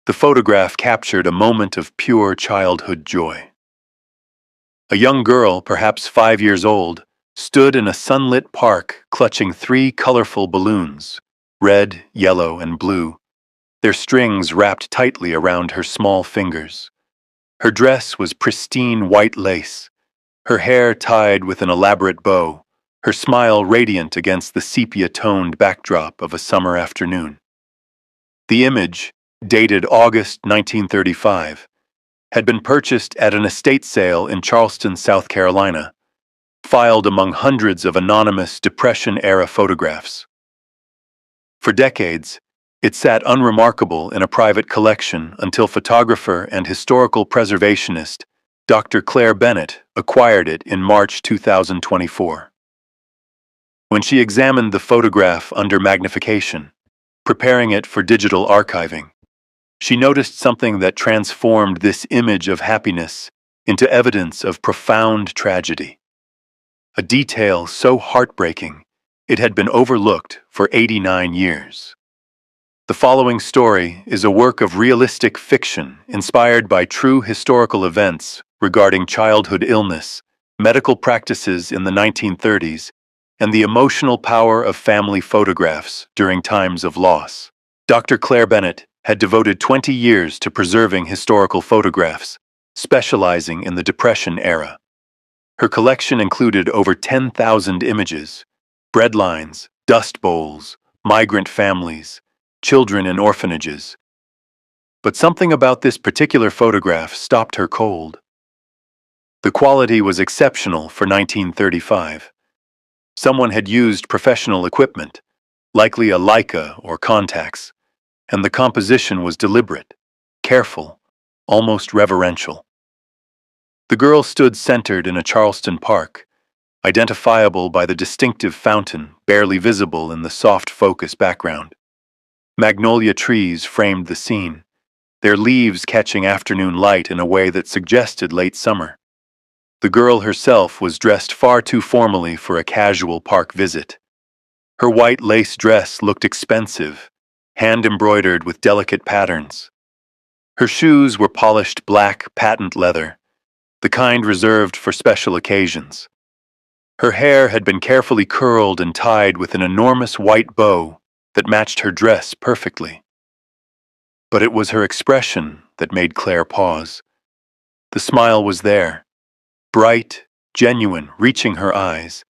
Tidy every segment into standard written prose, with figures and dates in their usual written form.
The photograph captured a moment of pure childhood joy. A young girl, perhaps 5 years old, stood in a sunlit park clutching three colorful balloons, red, yellow, and blue, their strings wrapped tightly around her small fingers. Her dress was pristine white lace, her hair tied with an elaborate bow, her smile radiant against the sepia-toned backdrop of a summer afternoon. The image, dated August 1935, had been purchased at an estate sale in Charleston, South Carolina, filed among hundreds of anonymous Depression-era photographs. For decades, it sat unremarkable in a private collection until photographer and historical preservationist Dr. Claire Bennett acquired it in March 2024. When she examined the photograph under magnification, preparing it for digital archiving, she noticed something that transformed this image of happiness into evidence of profound tragedy. A detail so heartbreaking, it had been overlooked for 89 years. The following story is a work of realistic fiction inspired by true historical events regarding childhood illness, medical practices in the 1930s, and the emotional power of family photographs during times of loss. Dr. Claire Bennett had devoted 20 years to preserving historical photographs, specializing in the Depression era. Her collection included over 10,000 images, breadlines, dust bowls, migrant families, children in orphanages. But something about this particular photograph stopped her cold. The quality was exceptional for 1935. Someone had used professional equipment, likely a Leica or Contax, and the composition was deliberate, careful, almost reverential. The girl stood centered in a Charleston park, identifiable by the distinctive fountain barely visible in the soft focus background. Magnolia trees framed the scene, their leaves catching afternoon light in a way that suggested late summer. The girl herself was dressed far too formally for a casual park visit. Her white lace dress looked expensive, hand-embroidered with delicate patterns. Her shoes were polished black patent leather, the kind reserved for special occasions. Her hair had been carefully curled and tied with an enormous white bow that matched her dress perfectly. But it was her expression that made Claire pause. The smile was there, bright, genuine, reaching her eyes.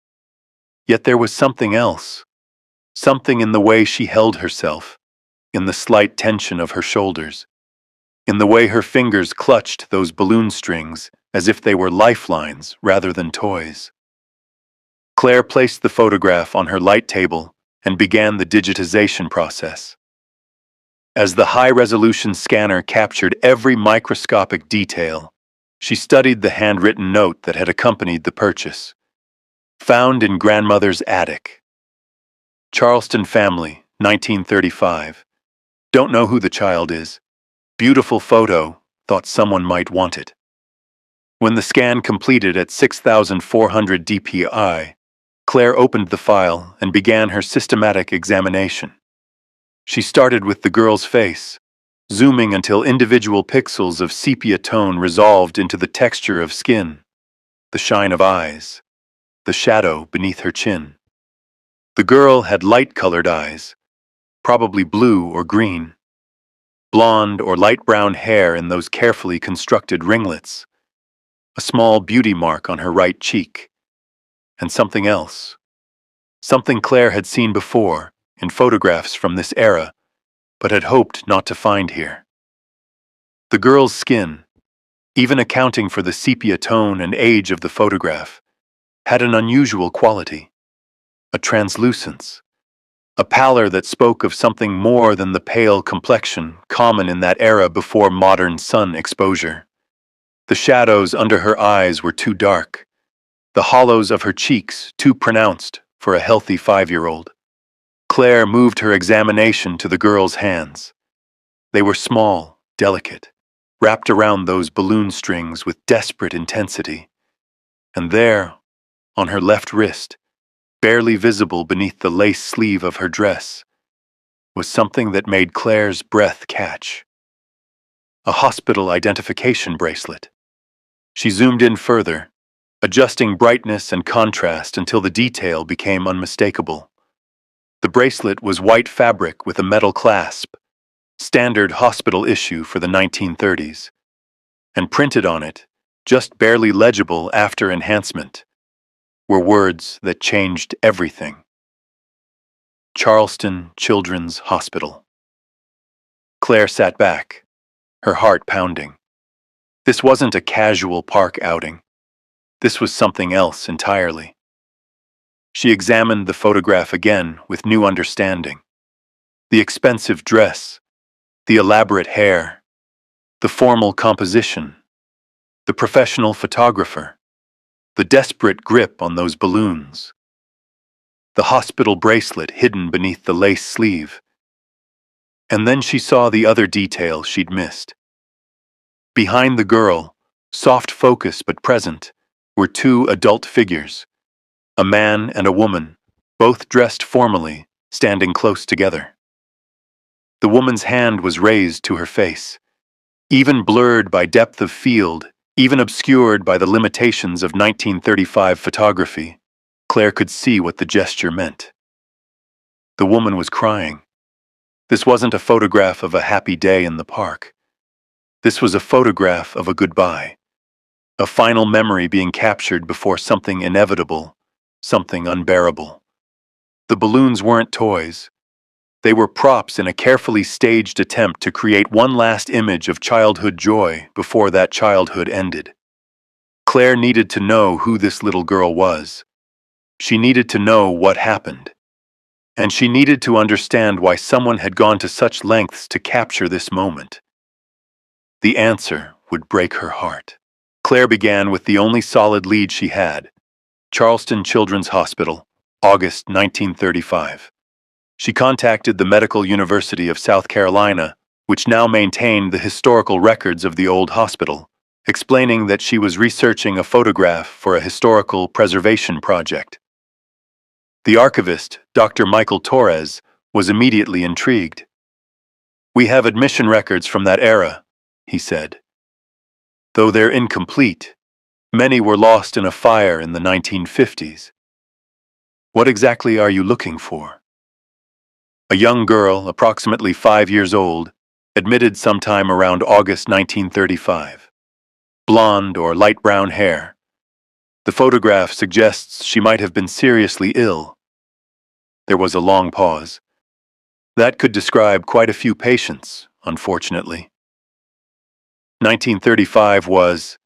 Yet there was something else, something in the way she held herself, in the slight tension of her shoulders, in the way her fingers clutched those balloon strings as if they were lifelines rather than toys. Claire placed the photograph on her light table and began the digitization process. As the high-resolution scanner captured every microscopic detail, she studied the handwritten note that had accompanied the purchase. Found in grandmother's attic. Charleston family, 1935. Don't know who the child is. Beautiful photo, thought someone might want it. When the scan completed at 6,400 dpi, Claire opened the file and began her systematic examination. She started with the girl's face, zooming until individual pixels of sepia tone resolved into the texture of skin, the shine of eyes, the shadow beneath her chin. The girl had light-colored eyes, probably blue or green, blonde or light brown hair in those carefully constructed ringlets, a small beauty mark on her right cheek, and something else. Something Claire had seen before in photographs from this era, but had hoped not to find here. The girl's skin, even accounting for the sepia tone and age of the photograph, had an unusual quality, a translucence, a pallor that spoke of something more than the pale complexion common in that era before modern sun exposure. The shadows under her eyes were too dark, the hollows of her cheeks too pronounced for a healthy 5-year-old. Claire moved her examination to the girl's hands. They were small, delicate, wrapped around those balloon strings with desperate intensity. And there, on her left wrist, barely visible beneath the lace sleeve of her dress, was something that made Claire's breath catch. a hospital identification bracelet. She zoomed in further, adjusting brightness and contrast until the detail became unmistakable. The bracelet was white fabric with a metal clasp, standard hospital issue for the 1930s, and printed on it, just barely legible after enhancement, were words that changed everything. Charleston Children's Hospital. Claire sat back, her heart pounding. This wasn't a casual park outing. This was something else entirely. She examined the photograph again with new understanding. The expensive dress, the elaborate hair, the formal composition, the professional photographer, the desperate grip on those balloons, the hospital bracelet hidden beneath the lace sleeve. And then she saw the other detail she'd missed. Behind the girl, soft focus but present, were two adult figures, a man and a woman, both dressed formally, standing close together. The woman's hand was raised to her face. Even blurred by depth of field, even obscured by the limitations of 1935 photography, Claire could see what the gesture meant. The woman was crying. This wasn't a photograph of a happy day in the park. This was a photograph of a goodbye, a final memory being captured before something inevitable, something unbearable. The balloons weren't toys. They were props in a carefully staged attempt to create one last image of childhood joy before that childhood ended. Claire needed to know who this little girl was. She needed to know what happened. And she needed to understand why someone had gone to such lengths to capture this moment. The answer would break her heart. Claire began with the only solid lead she had: Charleston Children's Hospital, August 1935. She contacted the Medical University of South Carolina, which now maintained the historical records of the old hospital, explaining that she was researching a photograph for a historical preservation project. The archivist, Dr. Michael Torres, was immediately intrigued. "We have admission records from that era," he said. "Though they're incomplete, many were lost in a fire in the 1950s. What exactly are you looking for?" A young girl, approximately 5 years old, admitted sometime around August 1935. Blonde or light brown hair. The photograph suggests she might have been seriously ill. There was a long pause. That could describe quite a few patients, unfortunately. 1935 was...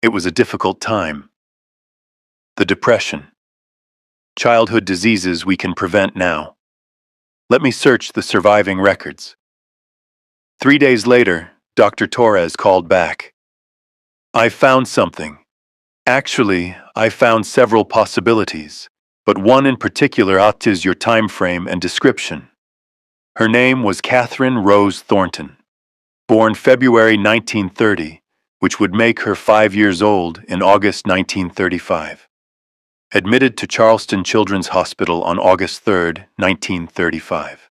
It was a difficult time. The Depression. Childhood diseases we can prevent now. Let me search the surviving records. 3 days later, Dr. Torres called back. "I found something. Actually, I found several possibilities, but one in particular outs your time frame and description. Her name was Catherine Rose Thornton, born February 1930, which would make her 5 years old in August 1935. Admitted to Charleston Children's Hospital on August 3, 1935.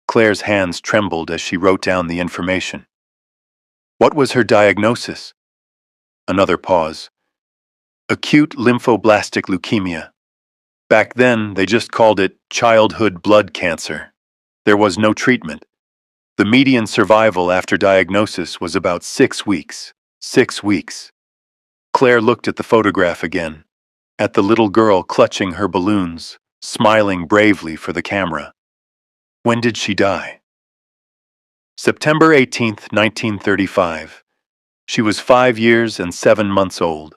Claire's hands trembled as she wrote down the information. What was her diagnosis? Another pause. Acute lymphoblastic leukemia. Back then, they just called it childhood blood cancer. There was no treatment. The median survival after diagnosis was about 6 weeks. 6 weeks. Claire looked at the photograph again, at the little girl clutching her balloons, smiling bravely for the camera. When did she die? September 18, 1935. She was 5 years and 7 months old.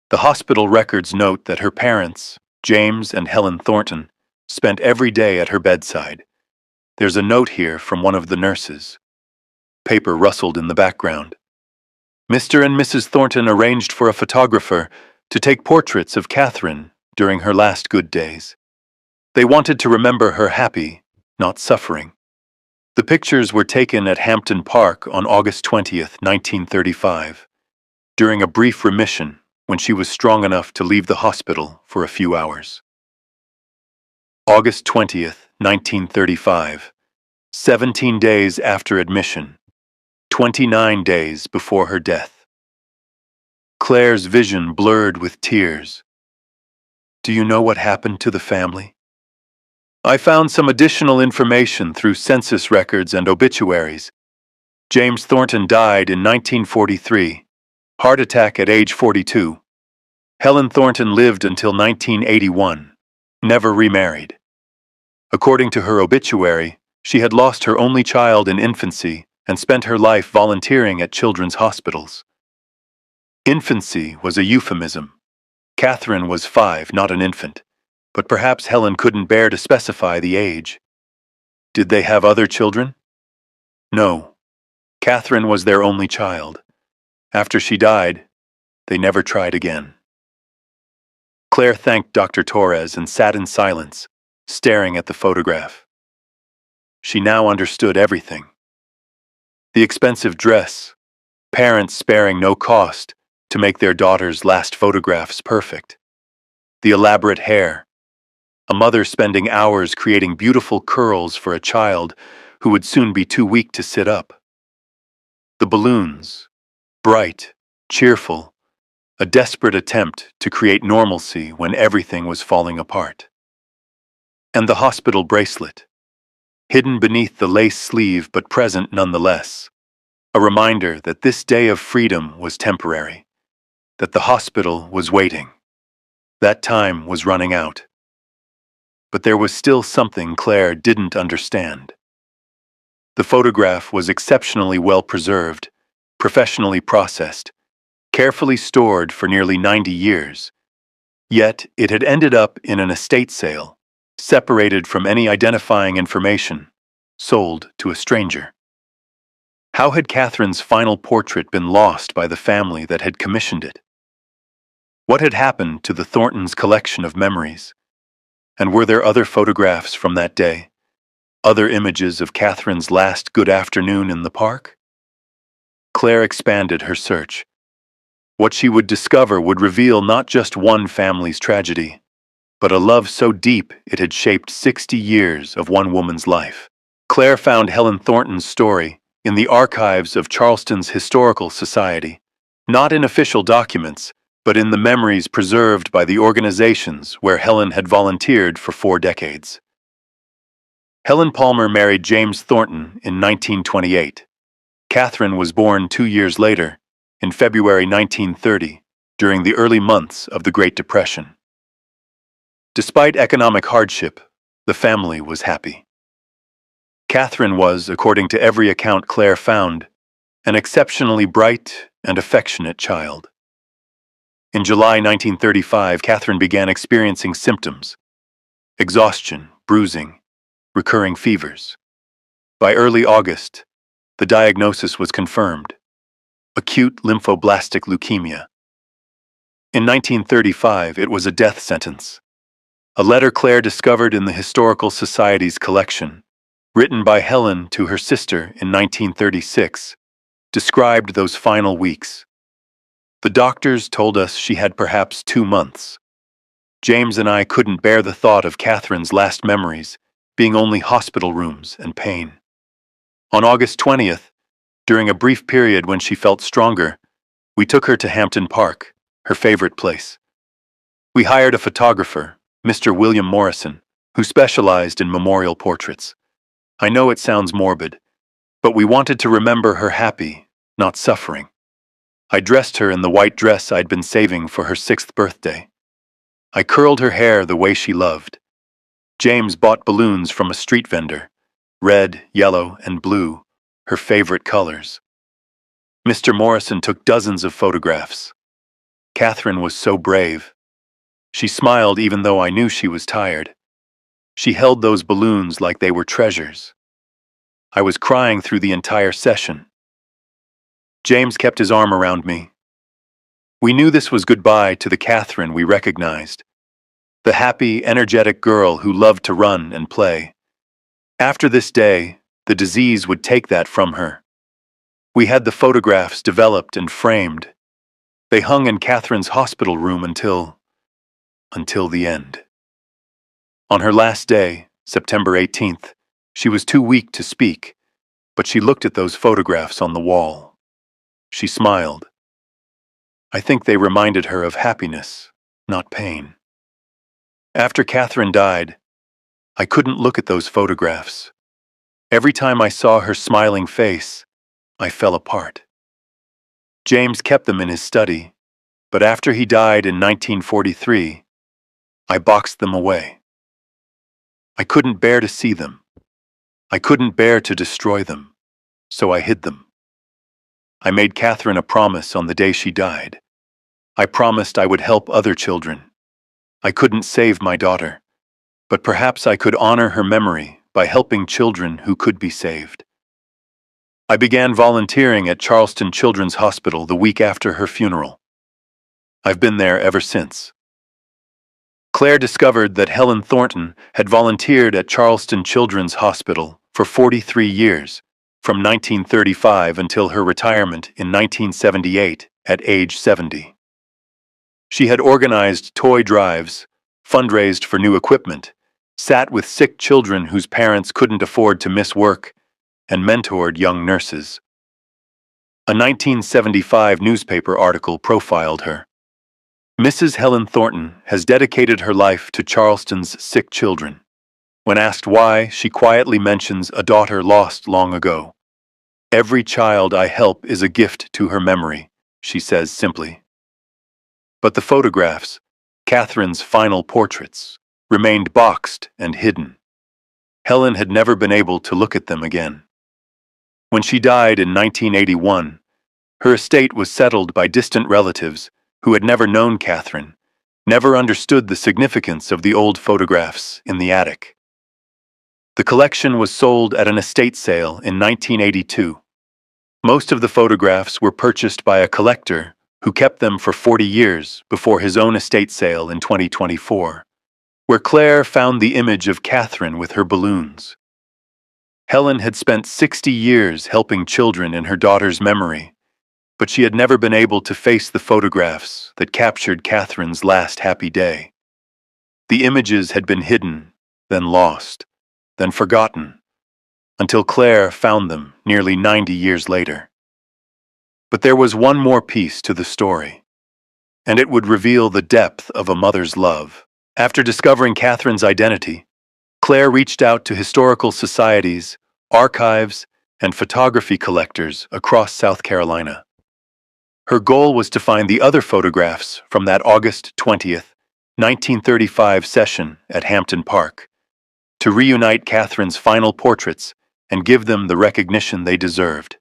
The hospital records note that her parents, James and Helen Thornton, spent every day at her bedside. There's a note here from one of the nurses. Paper rustled in the background. Mr. and Mrs. Thornton arranged for a photographer to take portraits of Catherine during her last good days. They wanted to remember her happy, not suffering. The pictures were taken at Hampton Park on August 20, 1935, during a brief remission when she was strong enough to leave the hospital for a few hours. August 20, 1935, 17 days after admission, 29 days before her death. Claire's vision blurred with tears. Do you know what happened to the family? I found some additional information through census records and obituaries. James Thornton died in 1943, heart attack at age 42. Helen Thornton lived until 1981, never remarried. According to her obituary, she had lost her only child in infancy and spent her life volunteering at children's hospitals. Infancy was a euphemism. Catherine was 5, not an infant, but perhaps Helen couldn't bear to specify the age. Did they have other children? No. Catherine was their only child. After she died, they never tried again. Claire thanked Dr. Torres and sat in silence, staring at the photograph. She now understood everything. The expensive dress, parents sparing no cost to make their daughter's last photographs perfect. The elaborate hair, a mother spending hours creating beautiful curls for a child who would soon be too weak to sit up. The balloons, bright, cheerful, a desperate attempt to create normalcy when everything was falling apart. And the hospital bracelet, hidden beneath the lace sleeve but present nonetheless, a reminder that this day of freedom was temporary, that the hospital was waiting. That time was running out. But there was still something Claire didn't understand. The photograph was exceptionally well preserved, professionally processed, carefully stored for nearly 90 years. Yet it had ended up in an estate sale, separated from any identifying information, sold to a stranger. How had Catherine's final portrait been lost by the family that had commissioned it? What had happened to the Thorntons' collection of memories? And were there other photographs from that day? Other images of Catherine's last good afternoon in the park? Claire expanded her search. What she would discover would reveal not just one family's tragedy, but a love so deep it had shaped 60 years of one woman's life. Claire found Helen Thornton's story in the archives of Charleston's Historical Society, not in official documents, but in the memories preserved by the organizations where Helen had volunteered for 4 decades. Helen Palmer married James Thornton in 1928. Catherine was born 2 years later, in February 1930, during the early months of the Great Depression. Despite economic hardship, the family was happy. Catherine was, according to every account Claire found, an exceptionally bright and affectionate child. In July 1935, Catherine began experiencing symptoms: exhaustion, bruising, recurring fevers. By early August, the diagnosis was confirmed: acute lymphoblastic leukemia. In 1935, it was a death sentence. A letter Claire discovered in the Historical Society's collection, written by Helen to her sister in 1936, described those final weeks. The doctors told us she had perhaps 2 months. James and I couldn't bear the thought of Catherine's last memories being only hospital rooms and pain. On August 20th, during a brief period when she felt stronger, we took her to Hampton Park, her favorite place. We hired a photographer, Mr. William Morrison, who specialized in memorial portraits. I know it sounds morbid, but we wanted to remember her happy, not suffering. I dressed her in the white dress I'd been saving for her 6th birthday. I curled her hair the way she loved. James bought balloons from a street vendor, red, yellow, and blue, her favorite colors. Mr. Morrison took dozens of photographs. Catherine was so brave. She smiled even though I knew she was tired. She held those balloons like they were treasures. I was crying through the entire session. James kept his arm around me. We knew this was goodbye to the Catherine we recognized, the happy, energetic girl who loved to run and play. After this day, the disease would take that from her. We had the photographs developed and framed. They hung in Catherine's hospital room until the end. On her last day, September 18th, she was too weak to speak, but she looked at those photographs on the wall. She smiled. I think they reminded her of happiness, not pain. After Catherine died, I couldn't look at those photographs. Every time I saw her smiling face, I fell apart. James kept them in his study, but after he died in 1943, I boxed them away. I couldn't bear to see them. I couldn't bear to destroy them, so I hid them. I made Catherine a promise on the day she died. I promised I would help other children. I couldn't save my daughter, but perhaps I could honor her memory by helping children who could be saved. I began volunteering at Charleston Children's Hospital the week after her funeral. I've been there ever since. Claire discovered that Helen Thornton had volunteered at Charleston Children's Hospital for 43 years, from 1935 until her retirement in 1978 at age 70. She had organized toy drives, fundraised for new equipment, sat with sick children whose parents couldn't afford to miss work, and mentored young nurses. A 1975 newspaper article profiled her. Mrs. Helen Thornton has dedicated her life to Charleston's sick children. When asked why, she quietly mentions a daughter lost long ago. Every child I help is a gift to her memory, she says simply. But the photographs, Catherine's final portraits, remained boxed and hidden. Helen had never been able to look at them again. When she died in 1981, her estate was settled by distant relatives who had never known Catherine, never understood the significance of the old photographs in the attic. The collection was sold at an estate sale in 1982. Most of the photographs were purchased by a collector who kept them for 40 years before his own estate sale in 2024, where Claire found the image of Catherine with her balloons. Helen had spent 60 years helping children in her daughter's memory, but she had never been able to face the photographs that captured Catherine's last happy day. The images had been hidden, then lost, then forgotten, until Claire found them nearly 90 years later. But there was one more piece to the story, and it would reveal the depth of a mother's love. After discovering Catherine's identity, Claire reached out to historical societies, archives, and photography collectors across South Carolina. Her goal was to find the other photographs from that August 20th, 1935 session at Hampton Park, to reunite Catherine's final portraits and give them the recognition they deserved.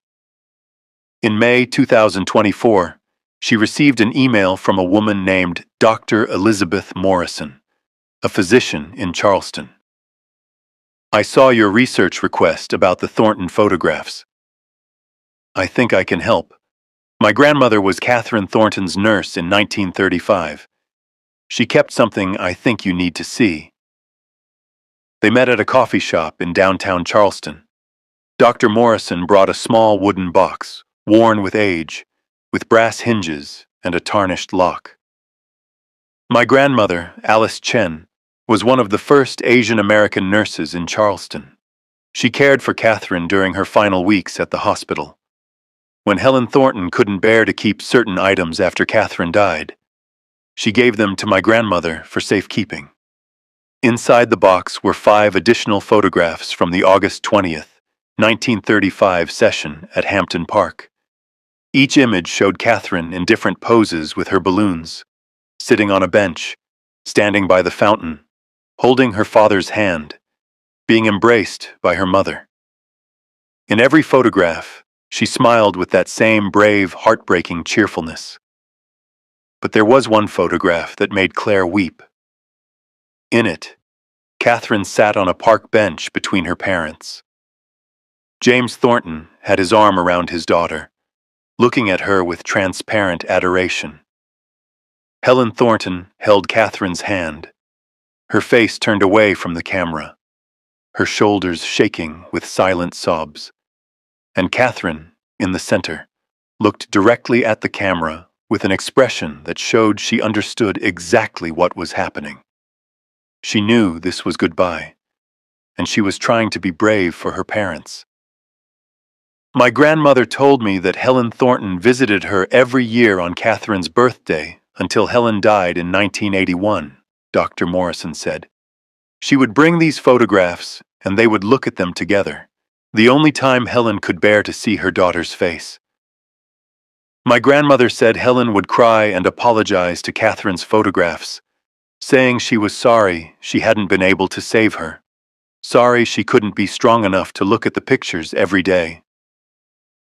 In May 2024, she received an email from a woman named Dr. Elizabeth Morrison, a physician in Charleston. I saw your research request about the Thornton photographs. I think I can help. My grandmother was Catherine Thornton's nurse in 1935. She kept something I think you need to see. They met at a coffee shop in downtown Charleston. Dr. Morrison brought a small wooden box, worn with age, with brass hinges and a tarnished lock. My grandmother, Alice Chen, was one of the first Asian American nurses in Charleston. She cared for Catherine during her final weeks at the hospital. When Helen Thornton couldn't bear to keep certain items after Catherine died, she gave them to my grandmother for safekeeping. Inside the box were 5 additional photographs from the August 20th, 1935 session at Hampton Park. Each image showed Catherine in different poses with her balloons, sitting on a bench, standing by the fountain, holding her father's hand, being embraced by her mother. In every photograph, she smiled with that same brave, heartbreaking cheerfulness. But there was one photograph that made Claire weep. In it, Catherine sat on a park bench between her parents. James Thornton had his arm around his daughter, looking at her with transparent adoration. Helen Thornton held Catherine's hand, her face turned away from the camera, her shoulders shaking with silent sobs. And Catherine, in the center, looked directly at the camera with an expression that showed she understood exactly what was happening. She knew this was goodbye, and she was trying to be brave for her parents. My grandmother told me that Helen Thornton visited her every year on Catherine's birthday until Helen died in 1981, Dr. Morrison said. She would bring these photographs, and they would look at them together, the only time Helen could bear to see her daughter's face. My grandmother said Helen would cry and apologize to Catherine's photographs, saying she was sorry she hadn't been able to save her, sorry she couldn't be strong enough to look at the pictures every day.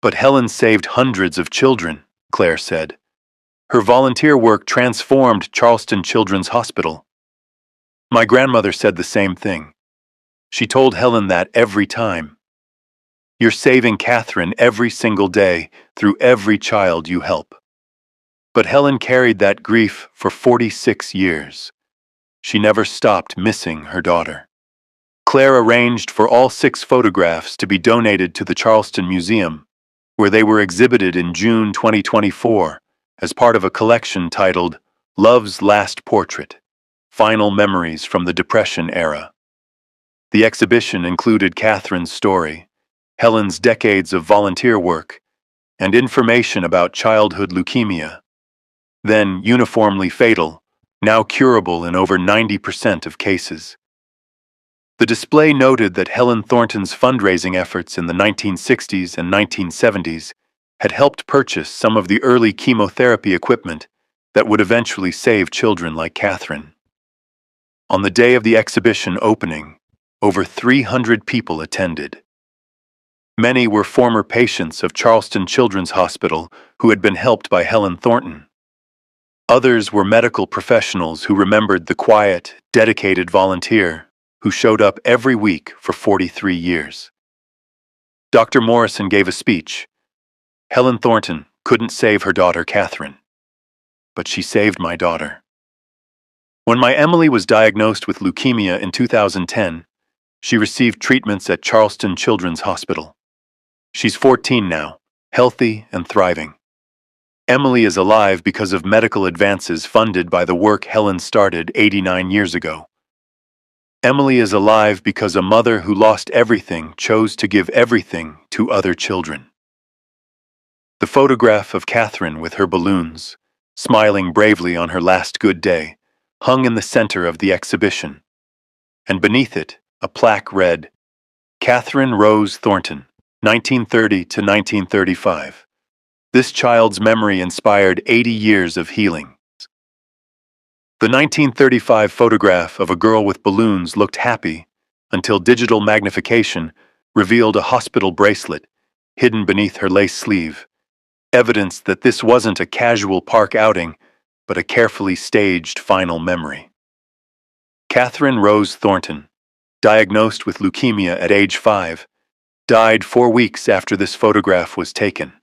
But Helen saved hundreds of children, Claire said. Her volunteer work transformed Charleston Children's Hospital. My grandmother said the same thing. She told Helen that every time. You're saving Catherine every single day through every child you help. But Helen carried that grief for 46 years. She never stopped missing her daughter. Claire arranged for all 6 photographs to be donated to the Charleston Museum, where they were exhibited in June 2024 as part of a collection titled Love's Last Portrait: Final Memories from the Depression Era. The exhibition included Catherine's story, Helen's decades of volunteer work, and information about childhood leukemia, then uniformly fatal, now curable in over 90% of cases. The display noted that Helen Thornton's fundraising efforts in the 1960s and 1970s had helped purchase some of the early chemotherapy equipment that would eventually save children like Catherine. On the day of the exhibition opening, over 300 people attended. Many were former patients of Charleston Children's Hospital who had been helped by Helen Thornton. Others were medical professionals who remembered the quiet, dedicated volunteer who showed up every week for 43 years. Dr. Morrison gave a speech. Helen Thornton couldn't save her daughter Catherine, but she saved my daughter. When my Emily was diagnosed with leukemia in 2010, she received treatments at Charleston Children's Hospital. She's 14 now, healthy and thriving. Emily is alive because of medical advances funded by the work Helen started 89 years ago. Emily is alive because a mother who lost everything chose to give everything to other children. The photograph of Catherine with her balloons, smiling bravely on her last good day, hung in the center of the exhibition, and beneath it, a plaque read, Catherine Rose Thornton, 1930 to 1935. This child's memory inspired 80 years of healing. The 1935 photograph of a girl with balloons looked happy until digital magnification revealed a hospital bracelet hidden beneath her lace sleeve, evidence that this wasn't a casual park outing, but a carefully staged final memory. Catherine Rose Thornton, diagnosed with leukemia at age 5, died 4 weeks after this photograph was taken.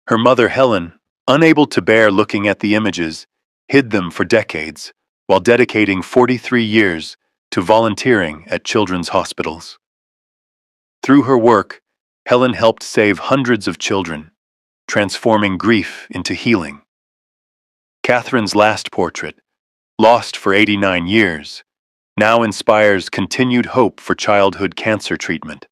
Her mother, Helen, unable to bear looking at the images, hid them for decades while dedicating 43 years to volunteering at children's hospitals. Through her work, Helen helped save hundreds of children, transforming grief into healing. Catherine's last portrait, lost for 89 years, now inspires continued hope for childhood cancer treatment.